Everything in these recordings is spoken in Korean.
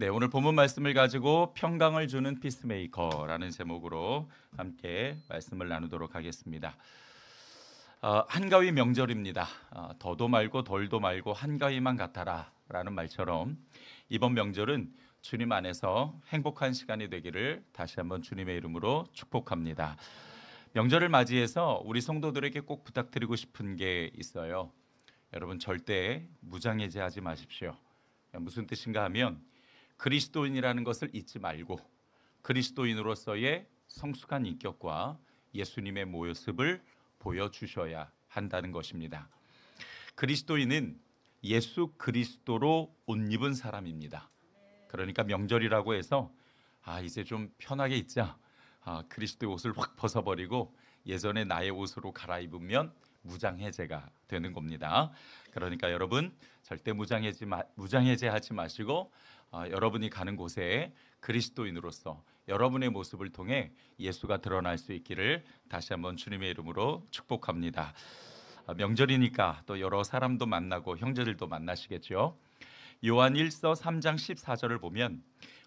네, 오늘 본문 말씀을 가지고 평강을 주는 피스메이커라는 제목으로 함께 말씀을 나누도록 하겠습니다. 한가위 명절입니다. 더도 말고 덜도 말고 한가위만 같아라 라는 말처럼 이번 명절은 주님 안에서 행복한 시간이 되기를 다시 한번 주님의 이름으로 축복합니다. 명절을 맞이해서 우리 성도들에게 꼭 부탁드리고 싶은 게 있어요. 여러분, 절대 무장해제하지 마십시오. 무슨 뜻인가 하면 그리스도인이라는 것을 잊지 말고 그리스도인으로서의 성숙한 인격과 예수님의 모습을 보여주셔야 한다는 것입니다. 그리스도인은 예수 그리스도로 옷 입은 사람입니다. 그러니까 명절이라고 해서 이제 좀 편하게 있자, 그리스도의 옷을 확 벗어버리고 예전의 나의 옷으로 갈아입으면 무장해제가 되는 겁니다. 그러니까 여러분, 절대 무장해제하지 마시고 여러분이 가는 곳에 그리스도인으로서 여러분의 모습을 통해 예수가 드러날 수 있기를 다시 한번 주님의 이름으로 축복합니다. 명절이니까 또 여러 사람도 만나고 형제들도 만나시겠죠. 요한 1서 3장 14절을 보면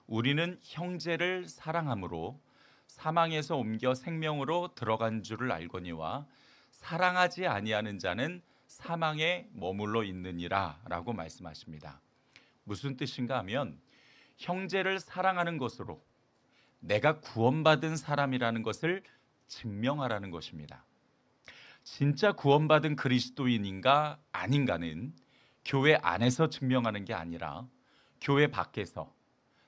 우리는 형제를 사랑함으로 사망에서 옮겨 생명으로 들어간 줄을 알거니와 사랑하지 아니하는 자는 사망에 머물러 있느니라 라고 말씀하십니다. 무슨 뜻인가 하면 형제를 사랑하는 것으로 내가 구원받은 사람이라는 것을 증명하라는 것입니다. 진짜 구원받은 그리스도인인가 아닌가는 교회 안에서 증명하는 게 아니라 교회 밖에서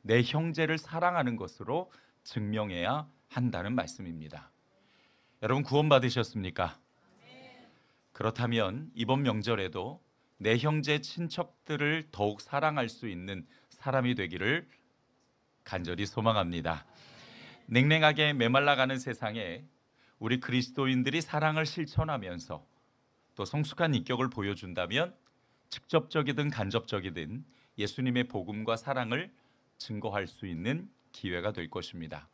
내 형제를 사랑하는 것으로 증명해야 한다는 말씀입니다. 여러분, 구원받으셨습니까? 그렇다면 이번 명절에도 내 형제 친척들을 더욱 사랑할 수 있는 사람이 되기를 간절히 소망합니다. 냉랭하게 메말라가는 세상에 우리 그리스도인들이 사랑을 실천하면서 또 성숙한 인격을 보여준다면 직접적이든 간접적이든 예수님의 복음과 사랑을 증거할 수 있는 기회가 될 것입니다.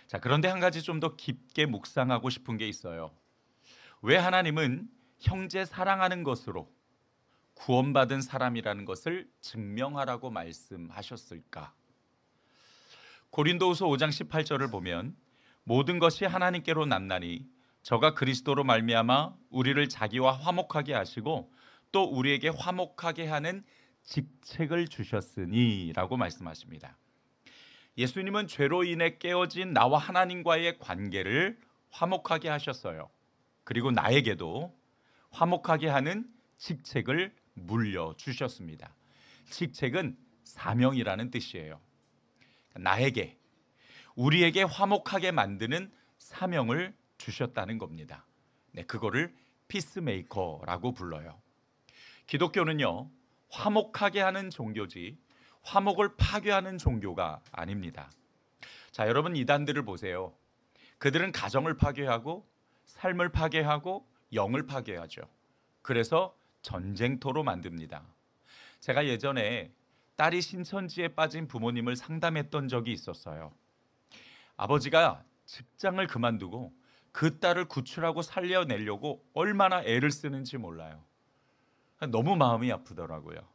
자, 그런데 한 가지 좀 더 깊게 묵상하고 싶은 게 있어요. 왜 하나님은 형제 사랑하는 것으로 구원받은 사람이라는 것을 증명하라고 말씀하셨을까? 고린도후서 5장 18절을 보면 모든 것이 하나님께로 났나니 저가 그리스도로 말미암아 우리를 자기와 화목하게 하시고 또 우리에게 화목하게 하는 직책을 주셨으니 라고 말씀하십니다. 예수님은 죄로 인해 깨어진 나와 하나님과의 관계를 화목하게 하셨어요. 그리고 나에게도 화목하게 하는 직책을 물려주셨습니다. 직책은 사명이라는 뜻이에요. 나에게, 우리에게 화목하게 만드는 사명을 주셨다는 겁니다. 네, 그거를 피스메이커라고 불러요. 기독교는요, 화목하게 하는 종교지 화목을 파괴하는 종교가 아닙니다. 자, 여러분, 이단들을 보세요. 그들은 가정을 파괴하고 삶을 파괴하고 영을 파괴하죠. 그래서 전쟁터로 만듭니다. 제가 예전에 딸이 신천지에 빠진 부모님을 상담했던 적이 있었어요. 아버지가 직장을 그만두고 그 딸을 구출하고 살려내려고 얼마나 애를 쓰는지 몰라요. 너무 마음이 아프더라고요.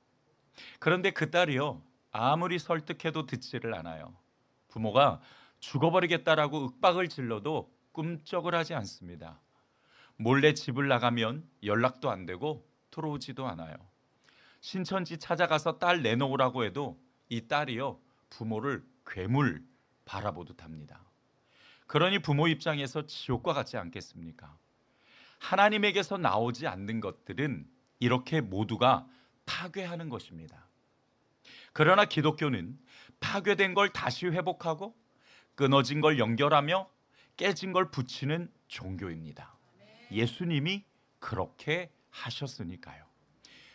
그런데 그 딸이요, 아무리 설득해도 듣지를 않아요. 부모가 죽어버리겠다라고 윽박을 질러도 꿈쩍을 하지 않습니다. 몰래 집을 나가면 연락도 안 되고 들어오지도 않아요. 신천지 찾아가서 딸 내놓으라고 해도 이 딸이요, 부모를 괴물 바라보듯 합니다. 그러니 부모 입장에서 지옥과 같지 않겠습니까? 하나님에게서 나오지 않는 것들은 이렇게 모두가 파괴하는 것입니다. 그러나 기독교는 파괴된 걸 다시 회복하고 끊어진 걸 연결하며 깨진 걸 붙이는 종교입니다. 예수님이 그렇게 하셨으니까요.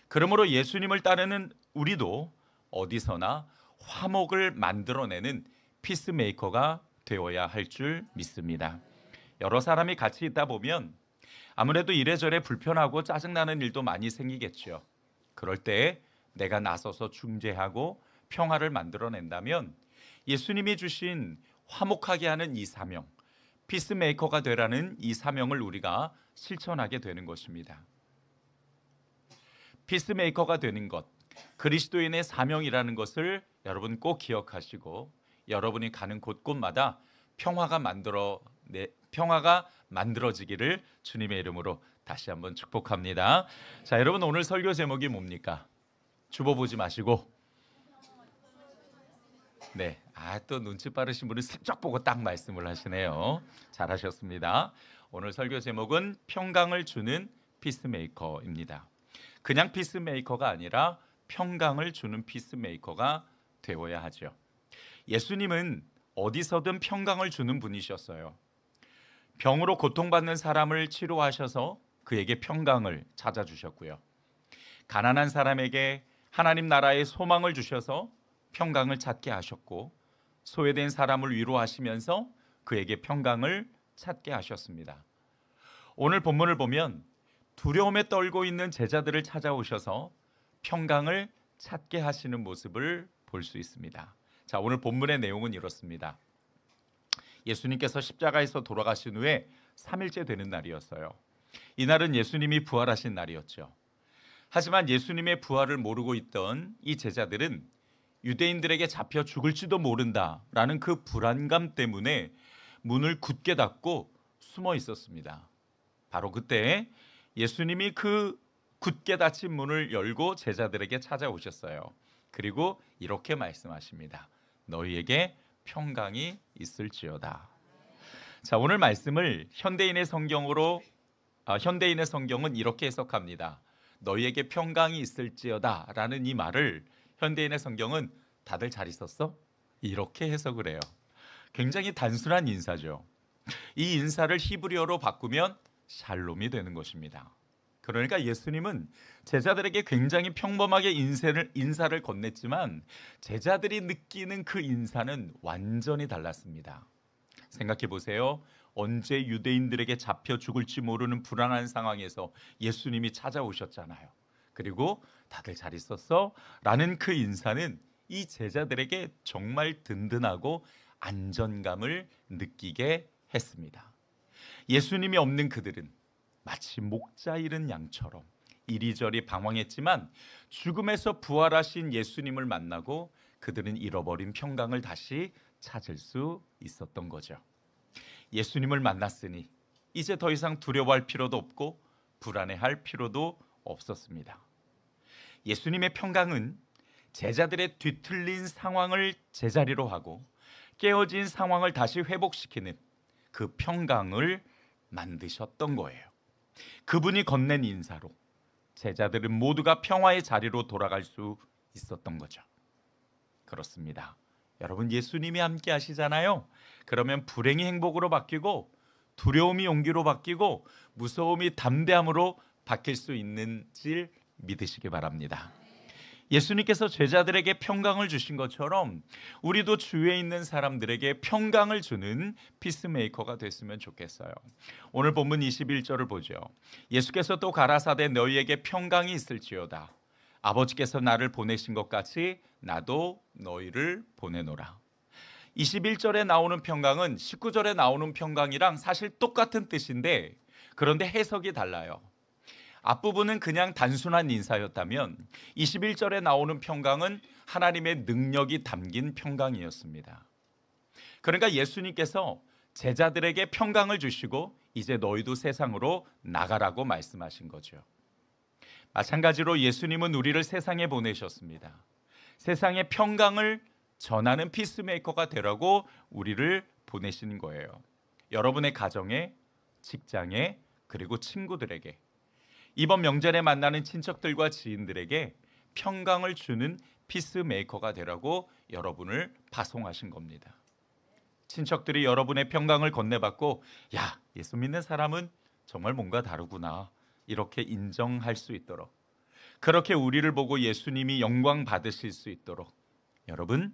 그러므로 예수님을 따르는 우리도 어디서나 화목을 만들어내는 피스메이커가 되어야 할 줄 믿습니다. 여러 사람이 같이 있다 보면 아무래도 이래저래 불편하고 짜증나는 일도 많이 생기겠죠. 그럴 때 내가 나서서 중재하고 평화를 만들어낸다면 예수님이 주신 화목하게 하는 이 사명, 피스메이커가 되라는 이 사명을 우리가 실천하게 되는 것입니다. 피스메이커가 되는 것, 그리스도인의 사명이라는 것을 여러분 꼭 기억하시고 여러분이 가는 곳곳마다 평화가 만들어지기를 주님의 이름으로 다시 한번 축복합니다. 자, 여러분 오늘 설교 제목이 뭡니까? 주보 보지 마시고 네, 또 눈치 빠르신 분은 슬쩍 보고 딱 말씀을 하시네요. 잘하셨습니다. 오늘 설교 제목은 평강을 주는 피스메이커입니다. 그냥 피스메이커가 아니라 평강을 주는 피스메이커가 되어야 하죠. 예수님은 어디서든 평강을 주는 분이셨어요. 병으로 고통받는 사람을 치료하셔서 그에게 평강을 찾아주셨고요. 가난한 사람에게 하나님 나라의 소망을 주셔서 평강을 찾게 하셨고, 소외된 사람을 위로하시면서 그에게 평강을 찾게 하셨습니다. 오늘 본문을 보면 두려움에 떨고 있는 제자들을 찾아오셔서 평강을 찾게 하시는 모습을 볼 수 있습니다. 자, 오늘 본문의 내용은 이렇습니다. 예수님께서 십자가에서 돌아가신 후에 3일째 되는 날이었어요. 이날은 예수님이 부활하신 날이었죠. 하지만 예수님의 부활을 모르고 있던 이 제자들은 유대인들에게 잡혀 죽을지도 모른다라는 그 불안감 때문에 문을 굳게 닫고 숨어 있었습니다. 바로 그때 예수님이 그 굳게 닫힌 문을 열고 제자들에게 찾아오셨어요. 그리고 이렇게 말씀하십니다. 너희에게 평강이 있을지어다. 자, 오늘 말씀을 현대인의 성경은 이렇게 해석합니다. 너희에게 평강이 있을지어다 라는 이 말을 현대인의 성경은 다들 잘 있었어? 이렇게 해석을 해요. 굉장히 단순한 인사죠. 이 인사를 히브리어로 바꾸면 샬롬이 되는 것입니다. 그러니까 예수님은 제자들에게 굉장히 평범하게 인사를 건넸지만 제자들이 느끼는 그 인사는 완전히 달랐습니다. 생각해 보세요. 언제 유대인들에게 잡혀 죽을지 모르는 불안한 상황에서 예수님이 찾아오셨잖아요. 그리고 다들 잘 있었어? 라는 그 인사는 이 제자들에게 정말 든든하고 안전감을 느끼게 했습니다. 예수님이 없는 그들은 마치 목자 잃은 양처럼 이리저리 방황했지만 죽음에서 부활하신 예수님을 만나고 그들은 잃어버린 평강을 다시 찾을 수 있었던 거죠. 예수님을 만났으니 이제 더 이상 두려워할 필요도 없고 불안해할 필요도 없었습니다. 예수님의 평강은 제자들의 뒤틀린 상황을 제자리로 하고 깨어진 상황을 다시 회복시키는 그 평강을 만드셨던 거예요. 그분이 건넨 인사로 제자들은 모두가 평화의 자리로 돌아갈 수 있었던 거죠. 그렇습니다. 여러분, 예수님이 함께 하시잖아요. 그러면 불행이 행복으로 바뀌고 두려움이 용기로 바뀌고 무서움이 담대함으로 바뀔 수 있는 줄 믿으시기 바랍니다. 예수님께서 제자들에게 평강을 주신 것처럼 우리도 주위에 있는 사람들에게 평강을 주는 피스메이커가 됐으면 좋겠어요. 오늘 본문 21절을 보죠. 예수께서 또 가라사대 너희에게 평강이 있을지어다. 아버지께서 나를 보내신 것 같이 나도 너희를 보내노라. 21절에 나오는 평강은 19절에 나오는 평강이랑 사실 똑같은 뜻인데 그런데 해석이 달라요. 앞부분은 그냥 단순한 인사였다면 21절에 나오는 평강은 하나님의 능력이 담긴 평강이었습니다. 그러니까 예수님께서 제자들에게 평강을 주시고 이제 너희도 세상으로 나가라고 말씀하신 거죠. 마찬가지로 예수님은 우리를 세상에 보내셨습니다. 세상에 평강을 전하는 피스메이커가 되라고 우리를 보내신 거예요. 여러분의 가정에, 직장에, 그리고 친구들에게, 이번 명절에 만나는 친척들과 지인들에게 평강을 주는 피스메이커가 되라고 여러분을 파송하신 겁니다. 친척들이 여러분의 평강을 건네받고 야, 예수 믿는 사람은 정말 뭔가 다르구나 이렇게 인정할 수 있도록, 그렇게 우리를 보고 예수님이 영광 받으실 수 있도록 여러분,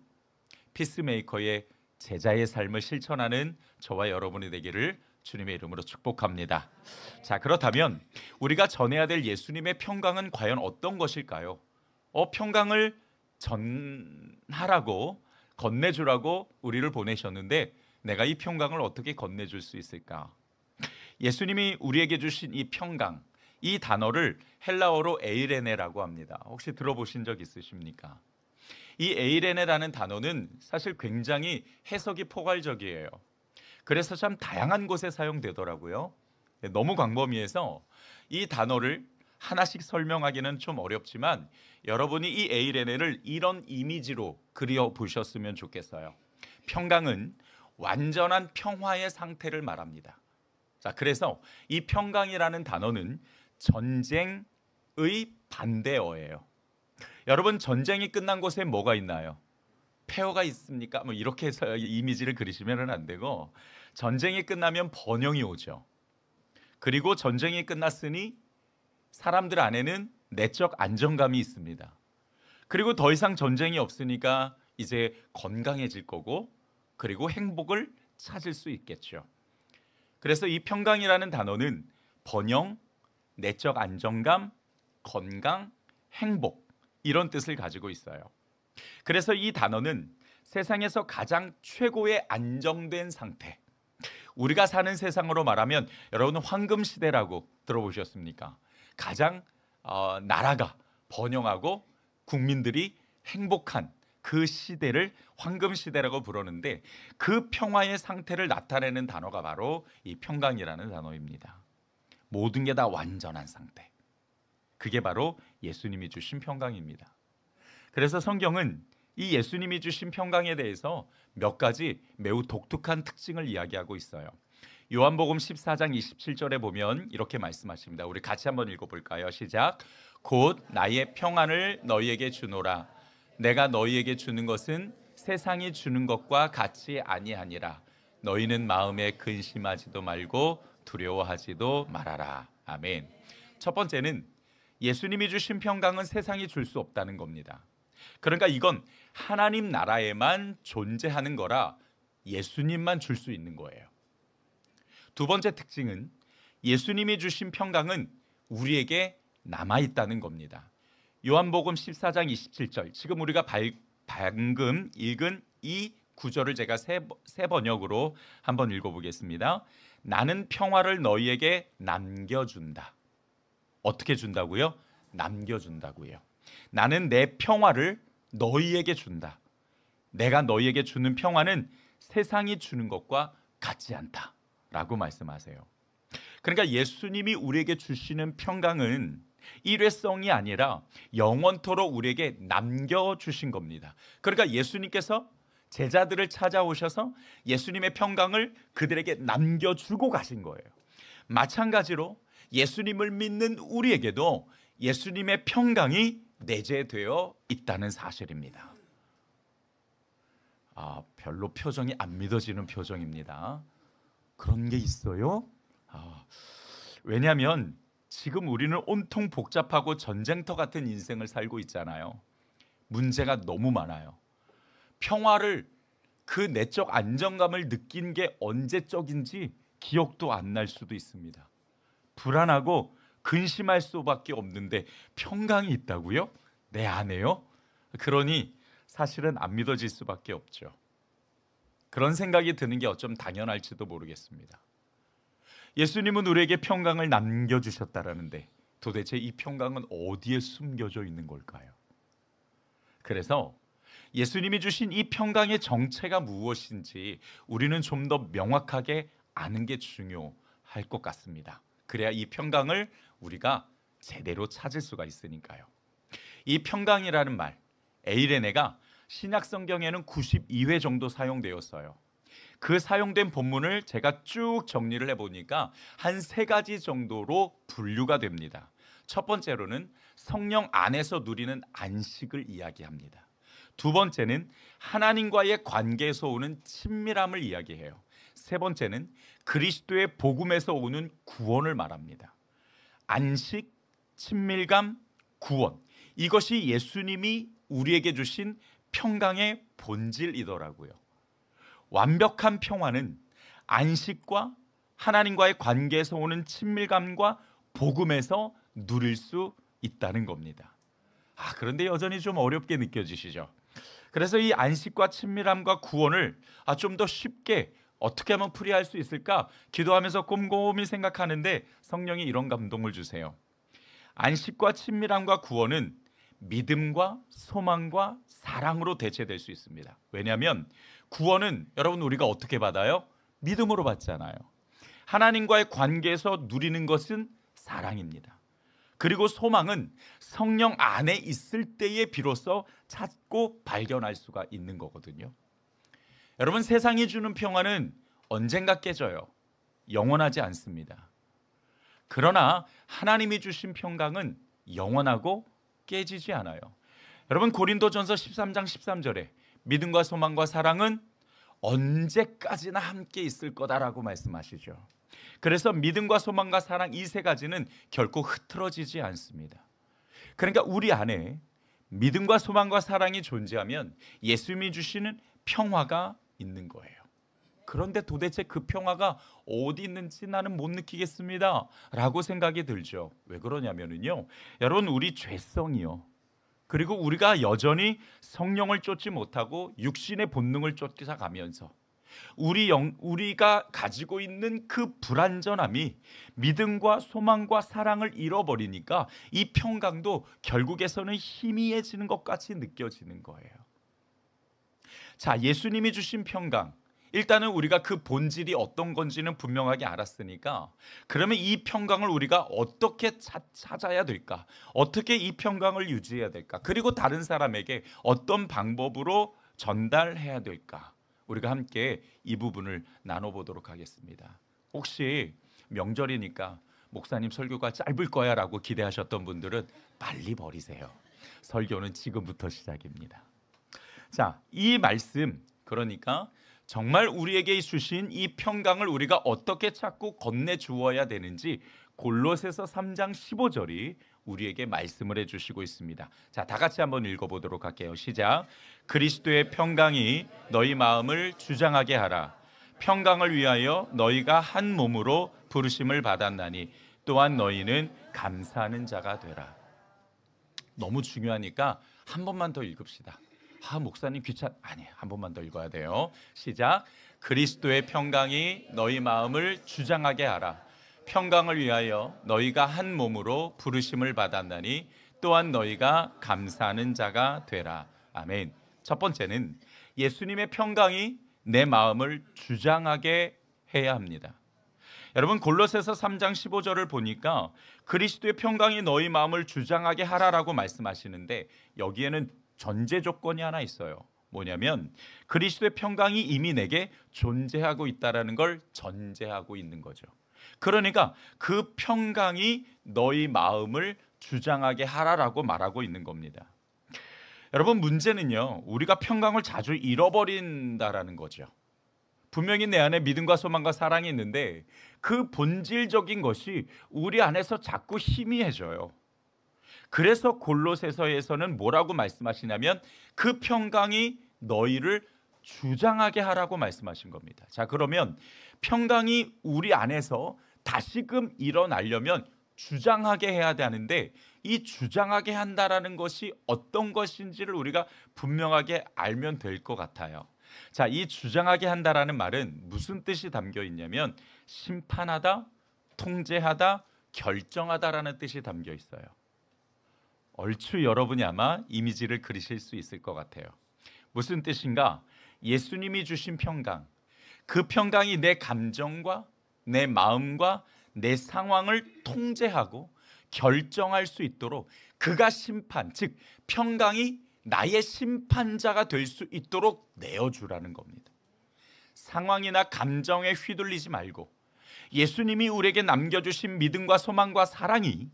피스메이커의 제자의 삶을 실천하는 저와 여러분이 되기를 주님의 이름으로 축복합니다. 자, 그렇다면 우리가 전해야 될 예수님의 평강은 과연 어떤 것일까요? 평강을 전하라고, 건네주라고 우리를 보내셨는데 내가 이 평강을 어떻게 건네줄 수 있을까? 예수님이 우리에게 주신 이 평강, 이 단어를 헬라어로 에이레네라고 합니다. 혹시 들어보신 적 있으십니까? 이 에이레네라는 단어는 사실 굉장히 해석이 포괄적이에요. 그래서 참 다양한 곳에 사용되더라고요. 너무 광범위해서 이 단어를 하나씩 설명하기는 좀 어렵지만 여러분이 이 에이레네를 이런 이미지로 그려 보셨으면 좋겠어요. 평강은 완전한 평화의 상태를 말합니다. 자, 그래서 이 평강이라는 단어는 전쟁의 반대어예요. 여러분, 전쟁이 끝난 곳에 뭐가 있나요? 폐허가 있습니까? 뭐 이렇게 해서 이미지를 그리시면 안 되고, 전쟁이 끝나면 번영이 오죠. 그리고 전쟁이 끝났으니 사람들 안에는 내적 안정감이 있습니다. 그리고 더 이상 전쟁이 없으니까 이제 건강해질 거고, 그리고 행복을 찾을 수 있겠죠. 그래서 이 평강이라는 단어는 번영, 내적 안정감, 건강, 행복 이런 뜻을 가지고 있어요. 그래서 이 단어는 세상에서 가장 최고의 안정된 상태, 우리가 사는 세상으로 말하면 여러분 황금 시대라고 들어보셨습니까? 가장 나라가 번영하고 국민들이 행복한 그 시대를 황금 시대라고 부르는데, 그 평화의 상태를 나타내는 단어가 바로 이 평강이라는 단어입니다. 모든 게 다 완전한 상태, 그게 바로 예수님이 주신 평강입니다. 그래서 성경은 이 예수님이 주신 평강에 대해서 몇 가지 매우 독특한 특징을 이야기하고 있어요. 요한복음 14장 27절에 보면 이렇게 말씀하십니다. 우리 같이 한번 읽어볼까요? 시작. 곧 나의 평안을 너희에게 주노라. 내가 너희에게 주는 것은 세상이 주는 것과 같이 아니하니라. 너희는 마음에 근심하지도 말고 두려워하지도 말아라. 아멘. 첫 번째는 예수님이 주신 평강은 세상이 줄 수 없다는 겁니다. 그러니까 이건 하나님 나라에만 존재하는 거라 예수님만 줄 수 있는 거예요. 두 번째 특징은 예수님이 주신 평강은 우리에게 남아있다는 겁니다. 요한복음 14장 27절, 지금 우리가 방금 읽은 이 구절을 제가 세 번역으로 한번 읽어보겠습니다. 나는 평화를 너희에게 남겨준다. 어떻게 준다고요? 남겨준다고요. 나는 내 평화를 너희에게 준다. 내가 너희에게 주는 평화는 세상이 주는 것과 같지 않다 라고 말씀하세요. 그러니까 예수님이 우리에게 주시는 평강은 일회성이 아니라 영원토록 우리에게 남겨주신 겁니다. 그러니까 예수님께서 제자들을 찾아오셔서 예수님의 평강을 그들에게 남겨주고 가신 거예요. 마찬가지로 예수님을 믿는 우리에게도 예수님의 평강이 내재되어 있다는 사실입니다. 별로 표정이 안 믿어지는 표정입니다. 그런 게 있어요? 왜냐하면 지금 우리는 온통 복잡하고 전쟁터 같은 인생을 살고 있잖아요. 문제가 너무 많아요. 평화를, 그 내적 안정감을 느낀 게 언제적인지 기억도 안 날 수도 있습니다. 불안하고 근심할 수밖에 없는데 평강이 있다고요? 내 안에요? 그러니 사실은 안 믿어질 수밖에 없죠. 그런 생각이 드는 게 어쩜 당연할지도 모르겠습니다. 예수님은 우리에게 평강을 남겨주셨다라는데 도대체 이 평강은 어디에 숨겨져 있는 걸까요? 그래서 예수님이 주신 이 평강의 정체가 무엇인지 우리는 좀 더 명확하게 아는 게 중요할 것 같습니다. 그래야 이 평강을 우리가 제대로 찾을 수가 있으니까요. 이 평강이라는 말, 에이레네가 신약 성경에는 92회 정도 사용되었어요. 그 사용된 본문을 제가 쭉 정리를 해보니까 한 세 가지 정도로 분류가 됩니다. 첫 번째로는 성령 안에서 누리는 안식을 이야기합니다. 두 번째는 하나님과의 관계에서 오는 친밀함을 이야기해요. 세 번째는 그리스도의 복음에서 오는 구원을 말합니다. 안식, 친밀감, 구원, 이것이 예수님이 우리에게 주신 평강의 본질이더라고요. 완벽한 평화는 안식과 하나님과의 관계에서 오는 친밀감과 복음에서 누릴 수 있다는 겁니다. 그런데 여전히 좀 어렵게 느껴지시죠? 그래서 이 안식과 친밀함과 구원을 좀 더 쉽게 어떻게 하면 풀이할 수 있을까 기도하면서 곰곰이 생각하는데 성령이 이런 감동을 주세요. 안식과 친밀함과 구원은 믿음과 소망과 사랑으로 대체될 수 있습니다. 왜냐하면 구원은 여러분 우리가 어떻게 받아요? 믿음으로 받잖아요. 하나님과의 관계에서 누리는 것은 사랑입니다. 그리고 소망은 성령 안에 있을 때에 비로소 찾고 발견할 수가 있는 거거든요. 여러분, 세상이 주는 평화는 언젠가 깨져요. 영원하지 않습니다. 그러나 하나님이 주신 평강은 영원하고 깨지지 않아요. 여러분, 고린도전서 13장 13절에 믿음과 소망과 사랑은 언제까지나 함께 있을 거다라고 말씀하시죠. 그래서 믿음과 소망과 사랑 이 세 가지는 결코 흐트러지지 않습니다. 그러니까 우리 안에 믿음과 소망과 사랑이 존재하면 예수님이 주시는 평화가 있는 거예요. 그런데 도대체 그 평화가 어디 있는지 나는 못 느끼겠습니다 라고 생각이 들죠. 왜 그러냐면요, 여러분, 우리 죄성이요, 그리고 우리가 여전히 성령을 쫓지 못하고 육신의 본능을 쫓아가면서 우리가 가지고 있는 그 불완전함이 믿음과 소망과 사랑을 잃어버리니까 이 평강도 결국에서는 희미해지는 것 같이 느껴지는 거예요. 자, 예수님이 주신 평강, 일단은 우리가 그 본질이 어떤 건지는 분명하게 알았으니까 그러면 이 평강을 우리가 어떻게 찾아야 될까? 어떻게 이 평강을 유지해야 될까? 그리고 다른 사람에게 어떤 방법으로 전달해야 될까? 우리가 함께 이 부분을 나눠보도록 하겠습니다. 혹시 명절이니까 목사님 설교가 짧을 거야 라고 기대하셨던 분들은 빨리 버리세요. 설교는 지금부터 시작입니다. 자, 이 말씀, 그러니까 정말 우리에게 주신 이 평강을 우리가 어떻게 찾고 건네주어야 되는지 골로새서 3장 15절이 우리에게 말씀을 해주시고 있습니다. 자, 다 같이 한번 읽어보도록 할게요. 시작. 그리스도의 평강이 너희 마음을 주장하게 하라. 평강을 위하여 너희가 한 몸으로 부르심을 받았나니 또한 너희는 감사하는 자가 되라. 너무 중요하니까 한 번만 더 읽읍시다. 목사님 아니, 한 번만 더 읽어야 돼요. 시작. 그리스도의 평강이 너희 마음을 주장하게 하라. 평강을 위하여 너희가 한 몸으로 부르심을 받았나니 또한 너희가 감사하는 자가 되라. 아멘. 첫 번째는 예수님의 평강이 내 마음을 주장하게 해야 합니다. 여러분, 골로새서 3장 15절을 보니까 그리스도의 평강이 너희 마음을 주장하게 하라라고 말씀하시는데 여기에는 전제 조건이 하나 있어요. 뭐냐면 그리스도의 평강이 이미 내게 존재하고 있다는 걸 전제하고 있는 거죠. 그러니까 그 평강이 너희 마음을 주장하게 하라라고 말하고 있는 겁니다. 여러분, 문제는요, 우리가 평강을 자주 잃어버린다라는 거죠. 분명히 내 안에 믿음과 소망과 사랑이 있는데 그 본질적인 것이 우리 안에서 자꾸 희미해져요. 그래서 골로새서에서는 뭐라고 말씀하시냐면 그 평강이 너희를 주장하게 하라고 말씀하신 겁니다. 자, 그러면 평강이 우리 안에서 다시금 일어나려면 주장하게 해야 되는데 이 주장하게 한다라는 것이 어떤 것인지를 우리가 분명하게 알면 될 것 같아요. 자, 이 주장하게 한다라는 말은 무슨 뜻이 담겨 있냐면 심판하다, 통제하다, 결정하다라는 뜻이 담겨 있어요. 얼추 여러분이 아마 이미지를 그리실 수 있을 것 같아요. 무슨 뜻인가? 예수님이 주신 평강, 그 평강이 내 감정과 내 마음과 내 상황을 통제하고 결정할 수 있도록 그가 심판, 즉 평강이 나의 심판자가 될 수 있도록 내어주라는 겁니다. 상황이나 감정에 휘둘리지 말고 예수님이 우리에게 남겨주신 믿음과 소망과 사랑이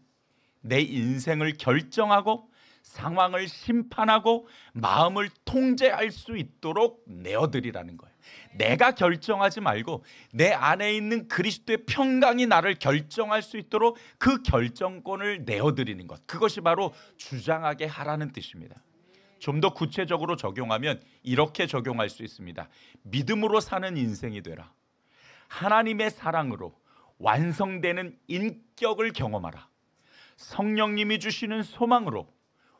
내 인생을 결정하고 상황을 심판하고 마음을 통제할 수 있도록 내어드리라는 거예요. 내가 결정하지 말고 내 안에 있는 그리스도의 평강이 나를 결정할 수 있도록 그 결정권을 내어드리는 것, 그것이 바로 주장하게 하라는 뜻입니다. 좀 더 구체적으로 적용하면 이렇게 적용할 수 있습니다. 믿음으로 사는 인생이 되라. 하나님의 사랑으로 완성되는 인격을 경험하라. 성령님이 주시는 소망으로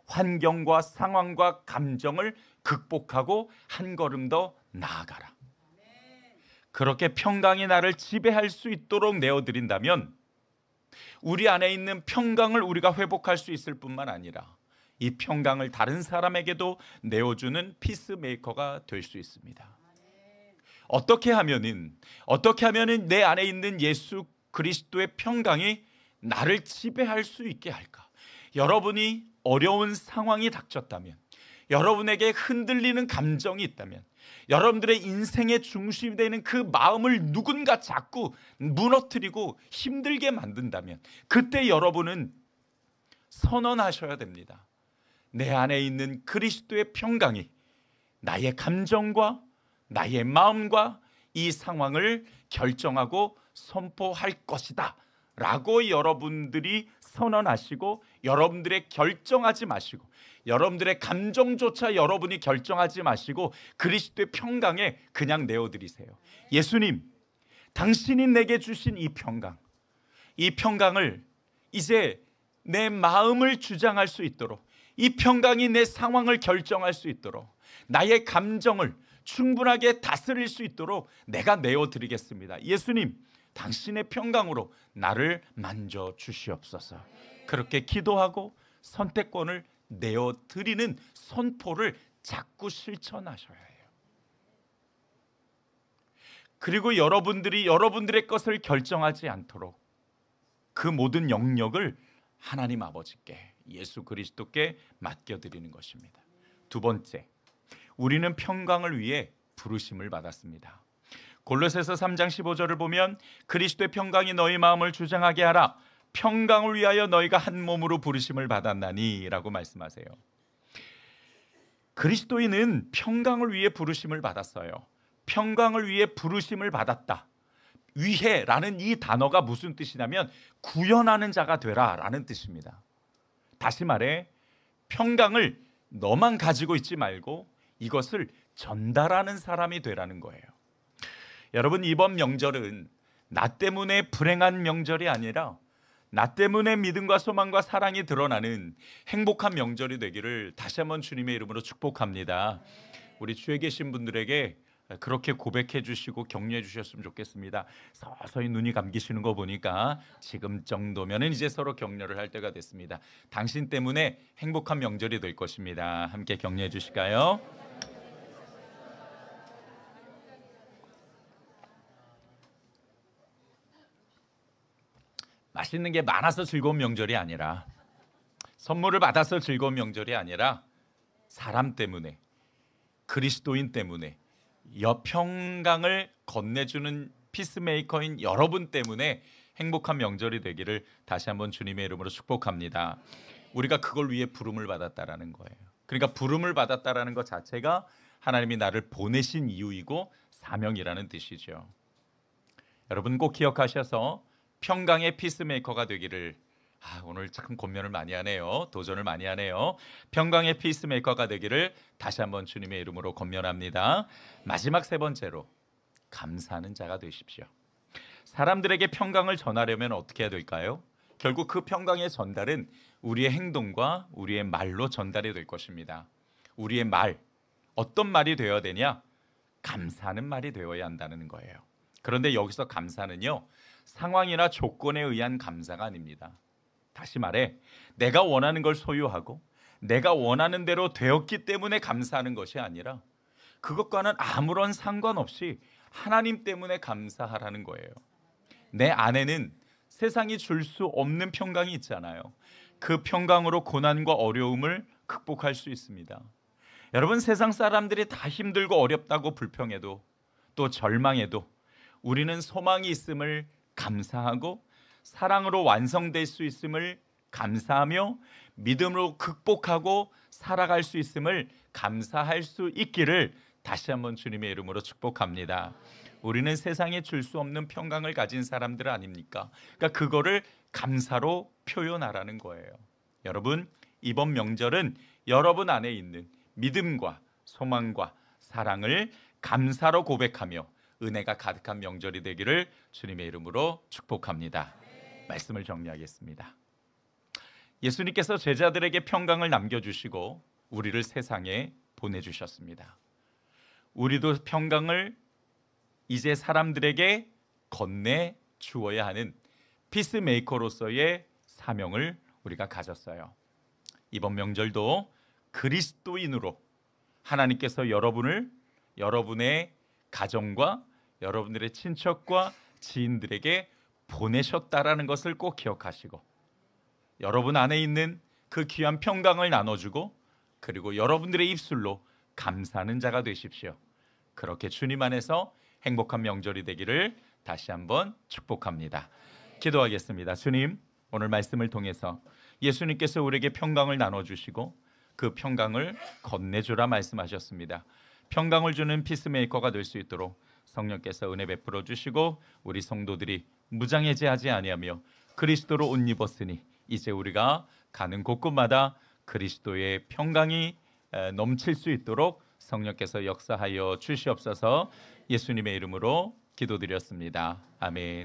환경과 상황과 감정을 극복하고 한 걸음 더 나아가라. 그렇게 평강이 나를 지배할 수 있도록 내어드린다면 우리 안에 있는 평강을 우리가 회복할 수 있을 뿐만 아니라 이 평강을 다른 사람에게도 내어주는 피스메이커가 될 수 있습니다. 어떻게 하면은 내 안에 있는 예수 그리스도의 평강이 나를 지배할 수 있게 할까? 여러분이 어려운 상황이 닥쳤다면, 여러분에게 흔들리는 감정이 있다면, 여러분들의 인생의 중심이 되는 그 마음을 누군가 자꾸 무너뜨리고 힘들게 만든다면, 그때 여러분은 선언하셔야 됩니다. 내 안에 있는 그리스도의 평강이 나의 감정과 나의 마음과 이 상황을 결정하고 선포할 것이다 라고 여러분들이 선언하시고, 여러분들의 결정하지 마시고, 여러분들의 감정조차 여러분이 결정하지 마시고 그리스도의 평강에 그냥 내어드리세요. 예수님, 당신이 내게 주신 이 평강을 이제 내 마음을 주장할 수 있도록, 이 평강이 내 상황을 결정할 수 있도록, 나의 감정을 충분하게 다스릴 수 있도록 내가 내어드리겠습니다. 예수님, 당신의 평강으로 나를 만져주시옵소서. 그렇게 기도하고 선택권을 내어드리는 선포를 자꾸 실천하셔야 해요. 그리고 여러분들이 여러분들의 것을 결정하지 않도록 그 모든 영역을 하나님 아버지께, 예수 그리스도께 맡겨드리는 것입니다. 두 번째, 우리는 평강을 위해 부르심을 받았습니다. 골로새서 3장 15절을 보면 그리스도의 평강이 너희 마음을 주장하게 하라. 평강을 위하여 너희가 한 몸으로 부르심을 받았나니 라고 말씀하세요. 그리스도인은 평강을 위해 부르심을 받았어요. 평강을 위해 부르심을 받았다. 위해라는 이 단어가 무슨 뜻이냐면 구현하는 자가 되라 라는 뜻입니다. 다시 말해, 평강을 너만 가지고 있지 말고 이것을 전달하는 사람이 되라는 거예요. 여러분, 이번 명절은 나 때문에 불행한 명절이 아니라 나 때문에 믿음과 소망과 사랑이 드러나는 행복한 명절이 되기를 다시 한번 주님의 이름으로 축복합니다. 우리 주에 계신 분들에게 그렇게 고백해 주시고 격려해 주셨으면 좋겠습니다. 서서히 눈이 감기시는 거 보니까 지금 정도면 이제 서로 격려를 할 때가 됐습니다. 당신 때문에 행복한 명절이 될 것입니다. 함께 격려해 주실까요? 맛있는 게 많아서 즐거운 명절이 아니라, 선물을 받아서 즐거운 명절이 아니라 사람 때문에, 그리스도인 때문에, 평강을 건네주는 피스메이커인 여러분 때문에 행복한 명절이 되기를 다시 한번 주님의 이름으로 축복합니다. 우리가 그걸 위해 부름을 받았다라는 거예요. 그러니까 부름을 받았다라는 것 자체가 하나님이 나를 보내신 이유이고 사명이라는 뜻이죠. 여러분 꼭 기억하셔서 평강의 피스메이커가 되기를, 오늘 참 고민을 많이 하네요. 도전을 많이 하네요. 평강의 피스메이커가 되기를 다시 한번 주님의 이름으로 권면합니다. 마지막 세 번째로, 감사하는 자가 되십시오. 사람들에게 평강을 전하려면 어떻게 해야 될까요? 결국 그 평강의 전달은 우리의 행동과 우리의 말로 전달이 될 것입니다. 우리의 말, 어떤 말이 되어야 되냐? 감사하는 말이 되어야 한다는 거예요. 그런데 여기서 감사는요, 상황이나 조건에 의한 감사가 아닙니다. 다시 말해, 내가 원하는 걸 소유하고 내가 원하는 대로 되었기 때문에 감사하는 것이 아니라 그것과는 아무런 상관없이 하나님 때문에 감사하라는 거예요. 내 안에는 세상이 줄 수 없는 평강이 있잖아요. 그 평강으로 고난과 어려움을 극복할 수 있습니다. 여러분, 세상 사람들이 다 힘들고 어렵다고 불평해도 또 절망해도 우리는 소망이 있음을 감사하고 사랑으로 완성될 수 있음을 감사하며 믿음으로 극복하고 살아갈 수 있음을 감사할 수 있기를 다시 한번 주님의 이름으로 축복합니다. 우리는 세상에 줄 수 없는 평강을 가진 사람들 아닙니까? 그러니까 그거를 감사로 표현하라는 거예요. 여러분, 이번 명절은 여러분 안에 있는 믿음과 소망과 사랑을 감사로 고백하며 은혜가 가득한 명절이 되기를 주님의 이름으로 축복합니다. 말씀을 정리하겠습니다. 예수님께서 제자들에게 평강을 남겨주시고 우리를 세상에 보내주셨습니다. 우리도 평강을 이제 사람들에게 건네주어야 하는 피스메이커로서의 사명을 우리가 가졌어요. 이번 명절도 그리스도인으로 하나님께서 여러분을 여러분의 가정과 여러분들의 친척과 지인들에게 보내셨다라는 것을 꼭 기억하시고 여러분 안에 있는 그 귀한 평강을 나눠주고 그리고 여러분들의 입술로 감사하는 자가 되십시오. 그렇게 주님 안에서 행복한 명절이 되기를 다시 한번 축복합니다. 기도하겠습니다. 주님, 오늘 말씀을 통해서 예수님께서 우리에게 평강을 나눠주시고 그 평강을 건네주라 말씀하셨습니다. 평강을 주는 피스메이커가 될 수 있도록 성령께서 은혜 베풀어 주시고 우리 성도들이 무장해제하지 아니하며 그리스도로 옷 입었으니 이제 우리가 가는 곳곳마다 그리스도의 평강이 넘칠 수 있도록 성령께서 역사하여 주시옵소서. 예수님의 이름으로 기도드렸습니다. 아멘.